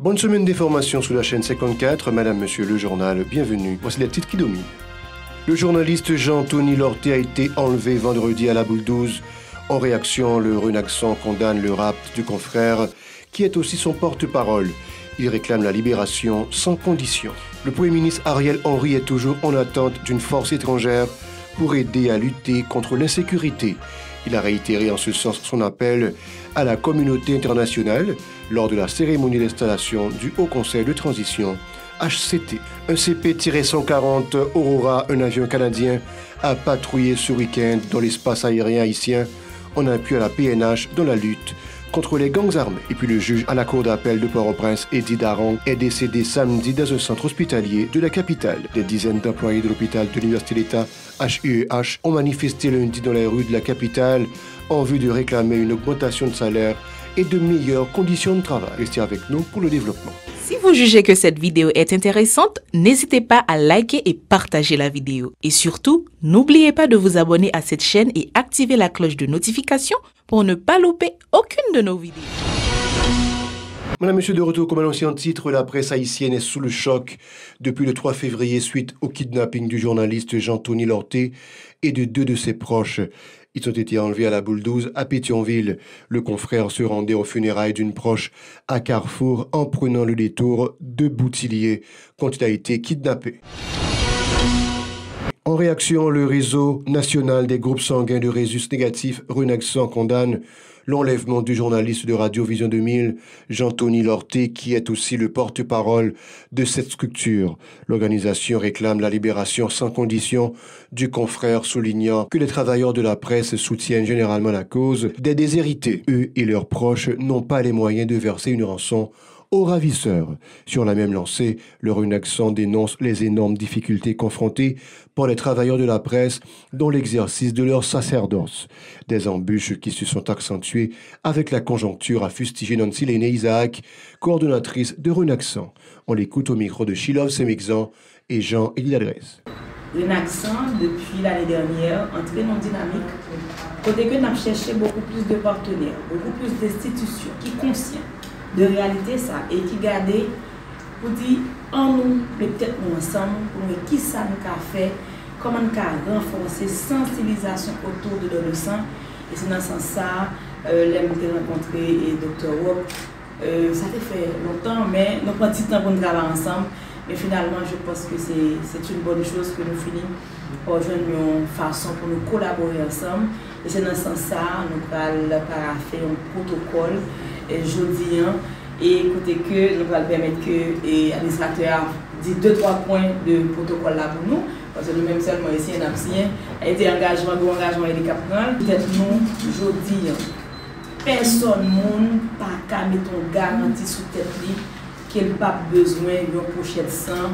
Bonne semaine d'information sur la chaîne 54, Madame, Monsieur, le journal, bienvenue. Voici les titres qui dominent. Le journaliste Jean-Tony Lorté a été enlevé vendredi à la Boule 12. En réaction, le Renaxan condamne le rapt du confrère, qui est aussi son porte-parole. Il réclame la libération sans condition. Le Premier ministre Ariel Henry est toujours en attente d'une force étrangère pour aider à lutter contre l'insécurité. Il a réitéré en ce sens son appel à la communauté internationale lors de la cérémonie d'installation du Haut Conseil de transition HCT. Un CP-140 Aurora, un avion canadien, a patrouillé ce week-end dans l'espace aérien haïtien en appui à la PNH dans la lutte contre les gangs armés. Et puis le juge à la cour d'appel de Port-au-Prince, Eddie Daron, est décédé samedi dans un centre hospitalier de la capitale. Des dizaines d'employés de l'hôpital de l'Université d'État HUEH ont manifesté lundi dans les rues de la capitale en vue de réclamer une augmentation de salaire et de meilleures conditions de travail. Restez avec nous pour le développement. Si vous jugez que cette vidéo est intéressante, n'hésitez pas à liker et partager la vidéo. Et surtout, n'oubliez pas de vous abonner à cette chaîne et activer la cloche de notification pour ne pas louper aucune de nos vidéos. Madame, Monsieur, de retour comme annoncé en titre, la presse haïtienne est sous le choc depuis le 3 février suite au kidnapping du journaliste Jean-Tony Lorté et de deux de ses proches. Ils ont été enlevés à la Boule 12 à Pétionville. Le confrère se rendait aux funérailles d'une proche à Carrefour en prenant le détour de Boutillier quand il a été kidnappé. En réaction, le réseau national des groupes sanguins de résus négatifs Renaxan condamne l'enlèvement du journaliste de Radio Vision 2000, Jean-Tony Lorté, qui est aussi le porte-parole de cette structure. L'organisation réclame la libération sans condition du confrère, soulignant que les travailleurs de la presse soutiennent généralement la cause des déshérités. Eux et leurs proches n'ont pas les moyens de verser une rançon aux ravisseurs. Sur la même lancée, le Renaxan dénonce les énormes difficultés confrontées par les travailleurs de la presse dans l'exercice de leur sacerdoce. Des embûches qui se sont accentuées avec la conjoncture, a fustigé Nancy Léné Isaac, coordonnatrice de Renaxan. On l'écoute au micro de Shilov Semexan et Jean-Élie Ladresse. Renaxan, depuis l'année dernière, entré dans une dynamique côté que nous avons cherché beaucoup plus de partenaires, beaucoup plus d'institutions qui sont conscients de réalité ça et qui gardait pour dire en nous peut-être nous ensemble pour nous qui ça nous a fait, comment nous a renforcé sensibilisation autour de le sang. Et c'est dans ce sens ça l'ai rencontré et Dr. Wop, ça fait longtemps mais nous prenons du temps pour nous travailler ensemble, mais finalement je pense que c'est une bonne chose que nous finissons par joindre une façon pour nous collaborer ensemble. Et c'est dans ce sens ça nous allons faire un protocole jeudi et écoutez que nous allons permettre que l'administrateur dit 2-3 points de protocole là pour nous, parce que nous-mêmes seulement ici un absien a été engagement et les caprins. Peut-être nous, jeudi, personne ne pas qu'à mettre une garantie sous tête qu'il n'a pas besoin d'une pochette sang,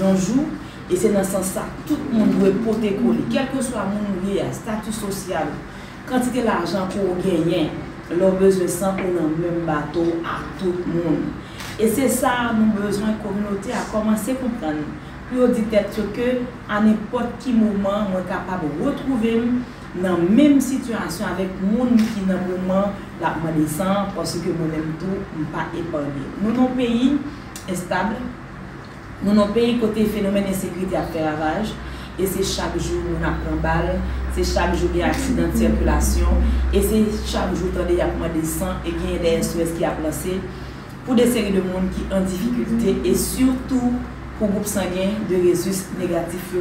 un jour. Et c'est dans ce sens ça, tout le monde doit porter coller, quel que soit mon lié, statut social, quantité d'argent pour gagner. Leur besoin sans pour le même bateau à tout le monde. Et c'est ça, nous besoin de la communauté à commencer à comprendre. Puis on dit que à n'importe quel moment, on est capable de retrouver dans la même situation avec les gens qui dans le moment la descend parce que nous-mêmes tout ne pas épargné. Nous avons un pays instable, nous avons un pays côté phénomène d'insécurité à faire ravage. Et c'est chaque jour nous avons balle, c'est chaque jour il y a accident de circulation, et c'est chaque jour il y a des sang et il y a des SOS qui a placé pour des séries de monde qui ont en difficulté et surtout pour le groupe sanguin de résus négatifs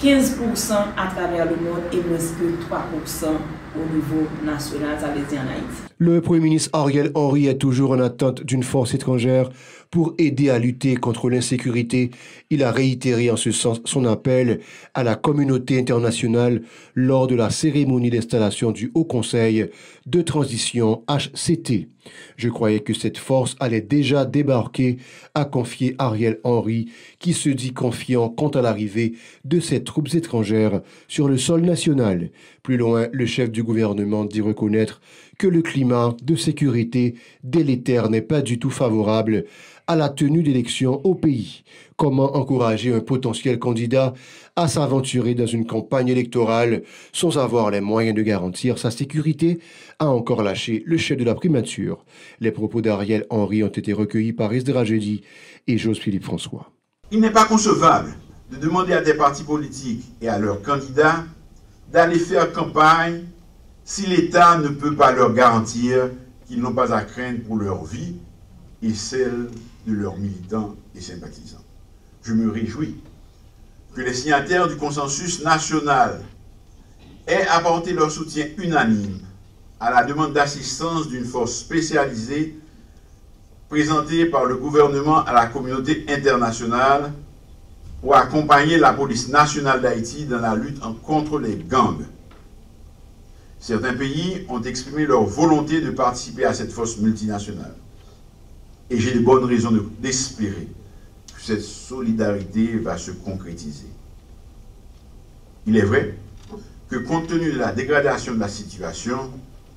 qui 15% à travers le monde et moins que 3% au niveau national, ça veut dire en Haïti. Le Premier ministre Ariel Henry est toujours en attente d'une force étrangère pour aider à lutter contre l'insécurité. Il a réitéré en ce sens son appel à la communauté internationale lors de la cérémonie d'installation du Haut Conseil de transition HCT. Je croyais que cette force allait déjà débarquer, a confié Ariel Henry, qui se dit confiant quant à l'arrivée de ces troupes étrangères sur le sol national. Plus loin, le chef du gouvernement dit reconnaître que le climat de sécurité délétère n'est pas du tout favorable à la tenue d'élections au pays. Comment encourager un potentiel candidat à s'aventurer dans une campagne électorale sans avoir les moyens de garantir sa sécurité, a encore lâché le chef de la primature. Les propos d'Ariel Henry ont été recueillis par Esdra Jeudi et Joseph-Philippe François. Il n'est pas concevable de demander à des partis politiques et à leurs candidats d'aller faire campagne si l'État ne peut pas leur garantir qu'ils n'ont pas à craindre pour leur vie et celle de leurs militants et sympathisants. Je me réjouis que les signataires du consensus national aient apporté leur soutien unanime à la demande d'assistance d'une force spécialisée présentée par le gouvernement à la communauté internationale pour accompagner la police nationale d'Haïti dans la lutte contre les gangs. Certains pays ont exprimé leur volonté de participer à cette force multinationale. Et j'ai de bonnes raisons d'espérer que cette solidarité va se concrétiser. Il est vrai que compte tenu de la dégradation de la situation,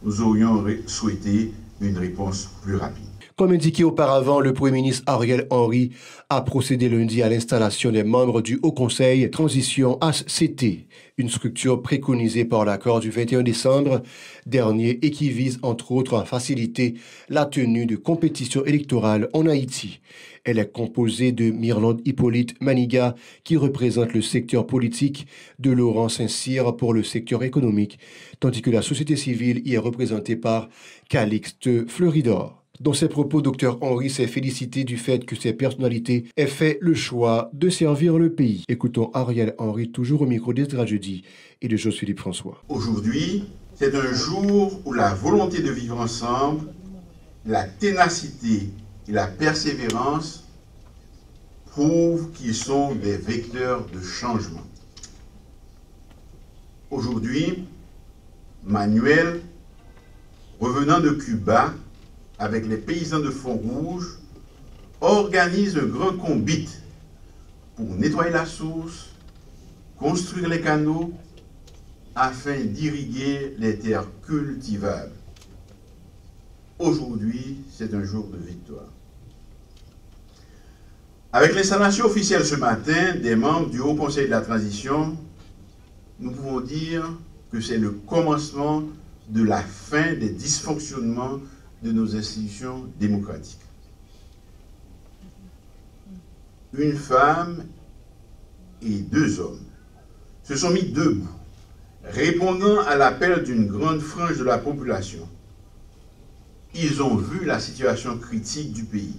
nous aurions souhaité une réponse plus rapide. Comme indiqué auparavant, le Premier ministre Ariel Henry a procédé lundi à l'installation des membres du Haut Conseil Transition HCT, une structure préconisée par l'accord du 21 décembre dernier et qui vise entre autres à faciliter la tenue de compétitions électorales en Haïti. Elle est composée de Mirland Hippolyte Maniga, qui représente le secteur politique, de Laurent Saint-Cyr pour le secteur économique, tandis que la société civile y est représentée par Calixte Fleuridor. Dans ses propos, Dr Henry s'est félicité du fait que ces personnalités aient fait le choix de servir le pays. Écoutons Ariel Henry, toujours au micro d'Esdra Jeudi et de Joseph-Philippe François. Aujourd'hui, c'est un jour où la volonté de vivre ensemble, la ténacité et la persévérance prouvent qu'ils sont des vecteurs de changement. Aujourd'hui, Manuel, revenant de Cuba, avec les paysans de Font-Rouge, organise un grand combit pour nettoyer la source, construire les canaux, afin d'irriguer les terres cultivables. Aujourd'hui, c'est un jour de victoire. Avec l'installation officielle ce matin des membres du Haut Conseil de la Transition, nous pouvons dire que c'est le commencement de la fin des dysfonctionnements de nos institutions démocratiques. Une femme et 2 hommes se sont mis debout, répondant à l'appel d'une grande frange de la population. Ils ont vu la situation critique du pays.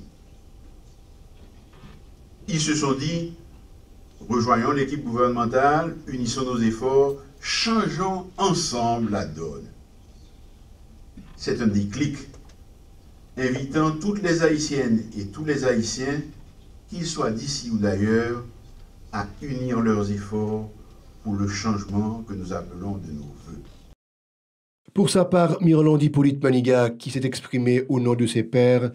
Ils se sont dit, rejoignons l'équipe gouvernementale, unissons nos efforts, changeons ensemble la donne. C'est un déclic invitant toutes les Haïtiennes et tous les Haïtiens, qu'ils soient d'ici ou d'ailleurs, à unir leurs efforts pour le changement que nous appelons de nos voeux. Pour sa part, Mirland Hippolyte Maniga, qui s'est exprimé au nom de ses pairs,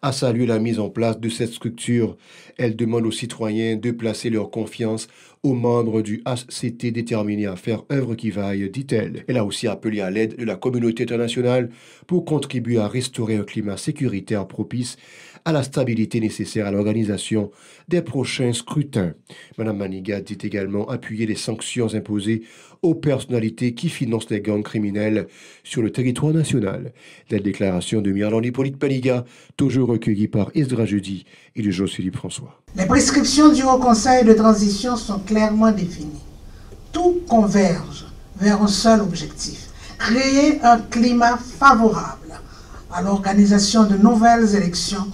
a salué la mise en place de cette structure. Elle demande aux citoyens de placer leur confiance aux membres du HCT déterminés à faire œuvre qui vaille, dit-elle. Elle a aussi appelé à l'aide de la communauté internationale pour contribuer à restaurer un climat sécuritaire propice à la stabilité nécessaire à l'organisation des prochains scrutins. Mme Maniga dit également appuyer les sanctions imposées aux personnalités qui financent les gangs criminels sur le territoire national. La déclaration de Mirland Hippolyte Maniga, toujours recueillie par Esdra Jeudi et de Joseph-Philippe François. Les prescriptions du Haut Conseil de transition sont clairement définies. Tout converge vers un seul objectif: créer un climat favorable à l'organisation de nouvelles élections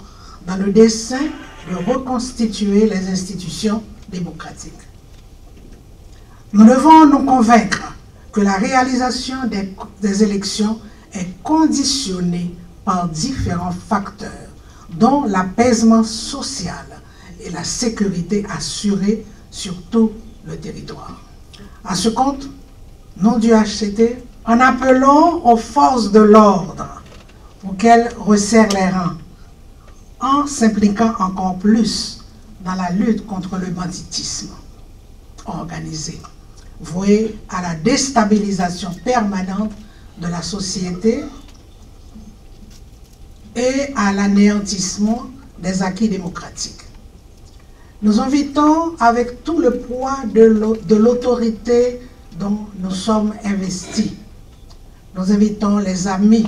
dans le dessein de reconstituer les institutions démocratiques. Nous devons nous convaincre que la réalisation des élections est conditionnée par différents facteurs, dont l'apaisement social et la sécurité assurée sur tout le territoire. À ce compte, nous du HCT, en appelant aux forces de l'ordre pour qu'elles resserrent les rangs, en s'impliquant encore plus dans la lutte contre le banditisme organisé, voué à la déstabilisation permanente de la société et à l'anéantissement des acquis démocratiques. Nous invitons, avec tout le poids de l'autorité dont nous sommes investis, nous invitons les amis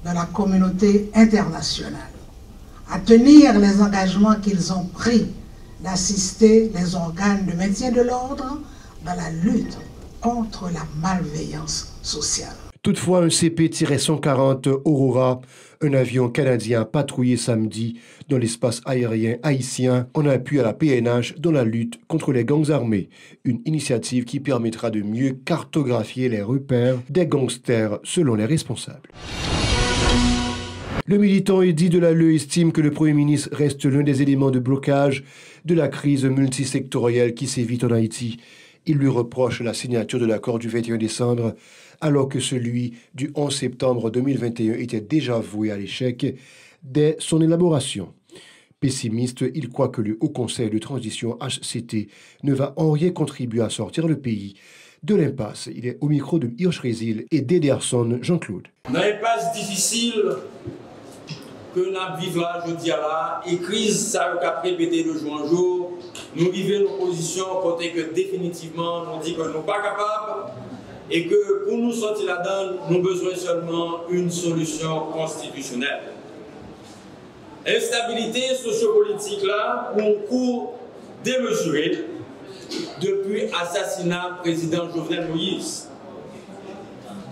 de la communauté internationale à tenir les engagements qu'ils ont pris d'assister les organes de maintien de l'ordre dans la lutte contre la malveillance sociale. Toutefois, un CP-140 Aurora, un avion canadien patrouillé samedi dans l'espace aérien haïtien en appui à la PNH dans la lutte contre les gangs armés, une initiative qui permettra de mieux cartographier les repères des gangsters selon les responsables. Le militant Eddy Delalleux estime que le Premier ministre reste l'un des éléments de blocage de la crise multisectorielle qui sévit en Haïti. Il lui reproche la signature de l'accord du 21 décembre, alors que celui du 11 septembre 2021 était déjà voué à l'échec dès son élaboration. Pessimiste, il croit que le Haut Conseil de transition HCT ne va en rien contribuer à sortir le pays de l'impasse. Il est au micro de Hirsch Résil et d'Ederson Jean-Claude. Dans l'impasse difficile que nous vivons là, je dis là, et crise, ça a répété de jour en jour, nous vivons nos positions côté que définitivement, nous dit que nous ne sommes pas capables et que pour nous sortir là-dedans, nous avons besoin seulement d'une solution constitutionnelle. Instabilité sociopolitique là, pour un cours démesuré depuis l'assassinat du président Jovenel Moïse.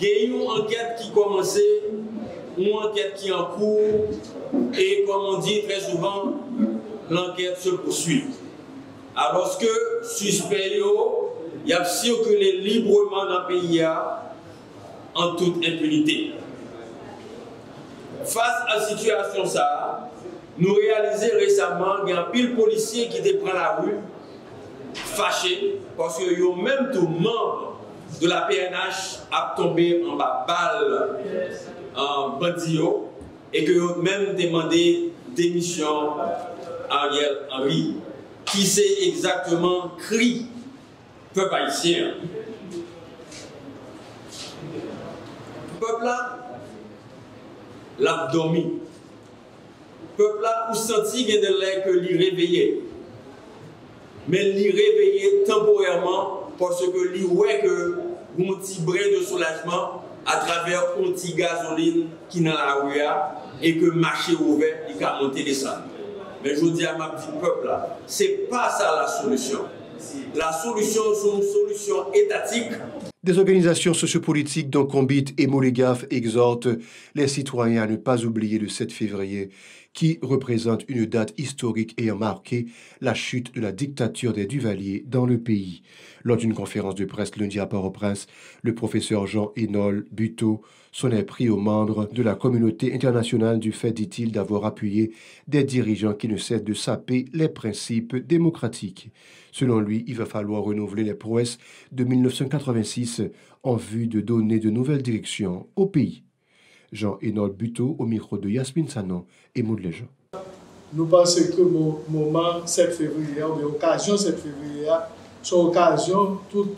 Il y a une enquête qui commençait, une enquête qui est en cours, et comme on dit très souvent, l'enquête se poursuit. Alors que suspect, il y a circulé librement dans le pays en toute impunité. Face à la situation, nous réalisons récemment qu'il y a un pile policier qui te prend la rue, fâché, parce qu'il y a même tout membre de la PNH a tombé en bas balle en bandio et que ont même demandé démission à Ariel Henry, qui sait exactement cri peuple haïtien. Peuple là, l'a dormi. Peuple là, ou senti qu'il y a de l'air que l'y réveillé. Mais l'y réveillé temporairement parce que l'y ouais que un petit brin de soulagement à travers un petit gasoline qui est dans la rue et que marché ouvert, il a monté des salles. Mais je dis à ma petite peuple là, c'est pas ça la solution. La solution, c'est une solution étatique. Des organisations sociopolitiques dont Combit et Moligaf exhortent les citoyens à ne pas oublier le 7 février, qui représente une date historique ayant marqué la chute de la dictature des Duvaliers dans le pays. Lors d'une conférence de presse lundi à Port-au-Prince, le professeur Jean-Hénol Buteau s'en est pris aux membres de la communauté internationale du fait, dit-il, d'avoir appuyé des dirigeants qui ne cessent de saper les principes démocratiques. Selon lui, il va falloir renouveler les prouesses de 1986 en vue de donner de nouvelles directions au pays. Jean-Hénol Buteau au micro de Yasmine Sanon et Maud Léjean. Nous pensons que le moment 7 février, ou l'occasion 7 février, c'est l'occasion tout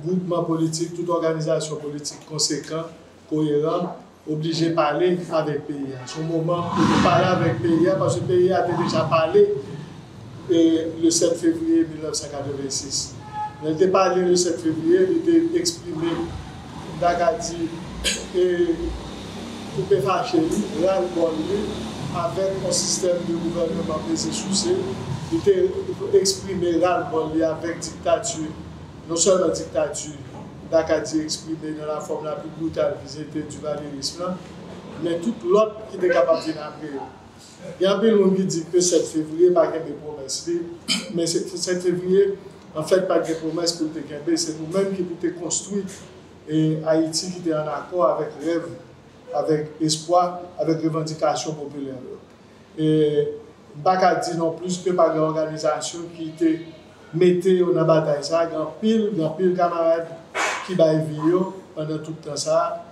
groupement politique, toute organisation politique conséquente, cohérent, obligé de parler avec le pays. C'est un moment de parler avec le pays parce que le pays a déjà parlé le 7 février 1986. Il a parlé le 7 février, il a exprimé d'Agadi et coupé fâché, avec un système de gouvernement basé sous il a exprimé ras-le-bol avec la dictature, non seulement la dictature d'Acadie exprimée dans la forme la plus brutale visitée du valierisme, mais tout l'autre qui était capable de après. Il y a un peu de monde qui dit que 7 février, pas de promesses, mais 7 février, en fait, pas de promesses pour te gagner, c'est nous-mêmes qui avons construit et Haïti qui était en accord avec rêve, avec espoir, avec revendication populaire. Et pas dire non plus que par l'organisation qui était mettée dans la bataille, ça, grand pile camarades qui va vivre pendant tout le temps ça.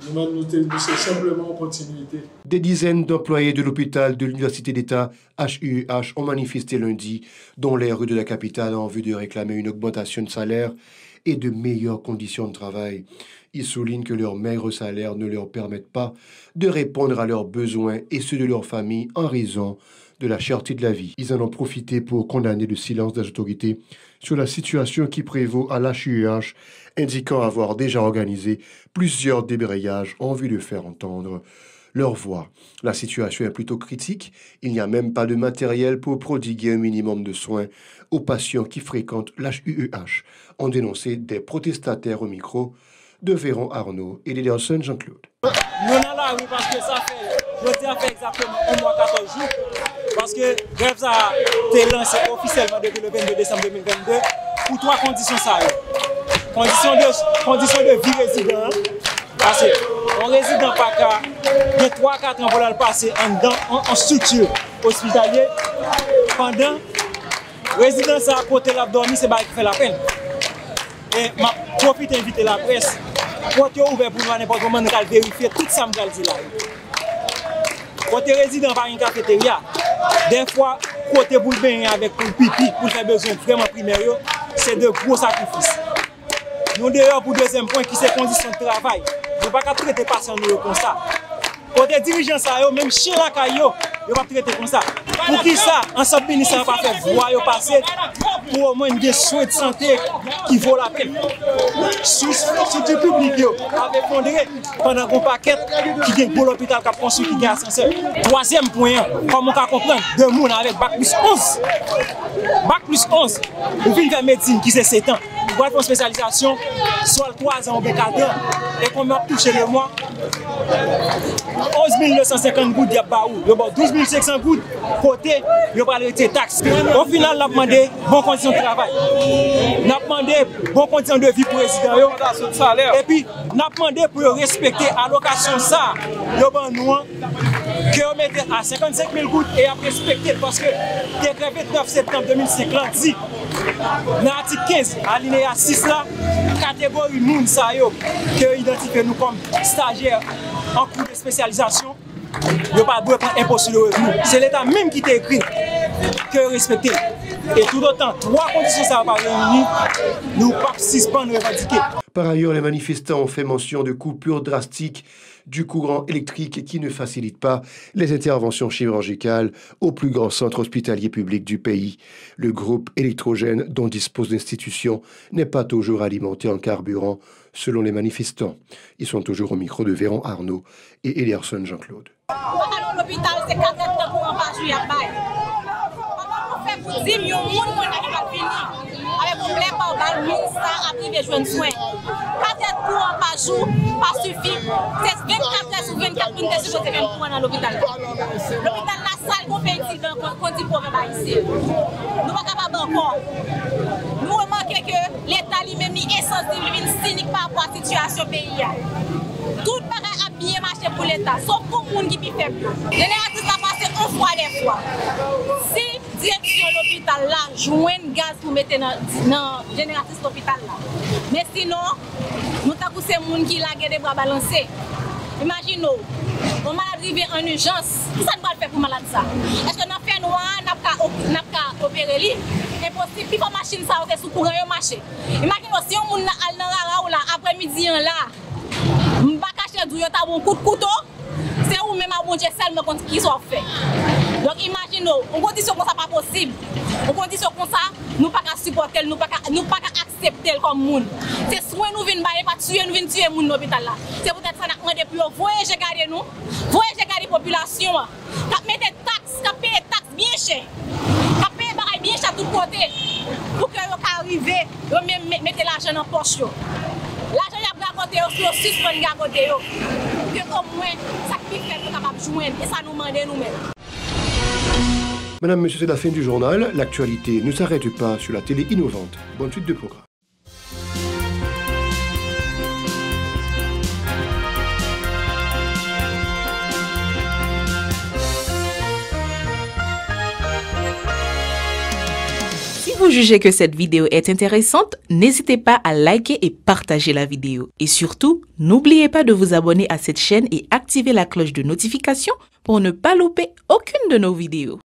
Nous-mêmes, c'est simplement en continuité. Des dizaines d'employés de l'hôpital de l'Université d'État HUEH ont manifesté lundi dans les rues de la capitale en vue de réclamer une augmentation de salaire et de meilleures conditions de travail. Ils soulignent que leurs maigres salaires ne leur permettent pas de répondre à leurs besoins et ceux de leur famille en raison de la cherté de la vie. Ils en ont profité pour condamner le silence des autorités sur la situation qui prévaut à l'HUEH, indiquant avoir déjà organisé plusieurs débrayages en vue de faire entendre leur voix. La situation est plutôt critique. Il n'y a même pas de matériel pour prodiguer un minimum de soins aux patients qui fréquentent l'HUEH, ont dénoncé des protestataires au micro de Véron Arnaud et d'Ederson Jean-Claude. Nous sommes là parce que ça fait exactement 1 mois 14 jours. Parce que grève ça a été lancé officiellement depuis le 22 décembre 2022 pour 3 conditions. Conditions de vie résident. Parce qu'on résident pas qu'à de 3-4 ans pour le passer en structure hospitalière. Pendant résidence à côté de l'abdomen, c'est qui fait la peine. Et je profite d'inviter la presse pour ouvrir pour n'importe comment nous vérifier tout ça que je dis là. Côté résident par une cafétéria, des fois, côté pour le bain avec le pipi, pour faire besoin vraiment primaire, c'est de gros sacrifices. Nous d'ailleurs pour deuxième point qui c'est conditions de travail. Nous ne pouvons pas traiter les patients comme ça. Côté dirigeants, même chez la caillou, ils ne vont pas traiter comme ça. Pour qui ça, ensemble ministère va faire voir passer pour au moins des soins de santé qui vaut la peine. Sur du public, avec fondé pendant qu'on paquet qui est pour l'hôpital qui a construit qui est ascenseur. Troisième point, comme on peut comprendre, deux monde avec bac plus 11. Bac plus 11, vous venez faire médecine qui c'est 7 ans. Vous avez une spécialisation, soit 3 ans ou 4 ans, et qu'on m'a touché le mois. 11 950 gouttes de baou, 12 500 gouttes côté, il va aller des taxes. Au final, on a demandé bonnes conditions de travail. On a demandé bonnes conditions de vie pour les résidents. Et puis, on a demandé pour respecter l'allocation ça, que on mette à 55 000 gouttes et à respecter parce que décret 29 septembre 2005 dit, dans l'article 15, alinéa 6 là, catégorie moun sa yo, que identifie nous comme stagiaires en cours de spécialisation, il n'y a pas de prendre impôt sur le revenu. C'est l'État même qui t'a écrit que respecter. Et tout autant, 3 conditions ça va pas réunir, nous ne pouvons pas suspendre et revendiquer. Par ailleurs, les manifestants ont fait mention de coupures drastiques du courant électrique qui ne facilite pas les interventions chirurgicales au plus grand centre hospitalier public du pays. Le groupe électrogène dont dispose l'institution n'est pas toujours alimenté en carburant, selon les manifestants. Ils sont toujours au micro de Véron Arnaud et Ederson Jean-Claude. L'hôpital, c'est 4 ans pour en passer à bail. On fait pour 10 millions de monde qui va venir. Avec un blé par balle, 1100 à priver de soins. 4 heures pour en pas jour, pas suffit. C'est 24 heures sur 24 pour nous supposé venir pour dans l'hôpital. L'hôpital, la salle qu'on fait ici, qu'on dit pour ici. Nous ne sommes pas capables encore. Nous remarquons que l'État lui-même est insensible, cynique par rapport à la situation du pays. Tout le monde a bien marché pour l'État, sauf pour les gens qui sont faibles. Génératrice a passé 1 fois des fois. Si direction l'hôpital là, joigne gaz pour mettre dans la génératrice l'hôpital là. Mais sinon, nous avons ces gens qui ont des bras balancés. Imaginez, on malade arrivé en urgence. Qu'est-ce que nous allons faire pour malade ça? Est-ce que nous fait noir, nous avons opéré lui? Impossible, il faut machine ça sous courant et marcher. Imaginez si on a un là après-midi là. Je ne vais pas cacher du un coup de couteau, c'est où même à bon Dieu seulement qui soit fait. Donc imaginez, en condition comme ça pas possible. En condition comme ça, nous ne pouvons pas supporter, nous ne pouvons pas accepter comme monde. C'est soit nous venons pas tuer, nous venons tuer les gens dans l'hôpital là. C'est peut-être ça nous demande pour voyager garder nous, voyager garder la population, qui mettre des taxes, qui paye des taxes bien chères, qui paye des choses bien chères de tous côtés, pour que vous arriviez, vous mettez l'argent dans la poche. L'argent y a raconté sur suspendre raconter que au moins ça qui fait pour capable joindre et ça nous demande nous-mêmes. Madame, monsieur, c'est la fin du journal. L'actualité ne s'arrête pas sur la télé innovante. Bonne suite de programme. Si vous jugez que cette vidéo est intéressante, n'hésitez pas à liker et partager la vidéo. Et surtout, n'oubliez pas de vous abonner à cette chaîne et activer la cloche de notification pour ne pas louper aucune de nos vidéos.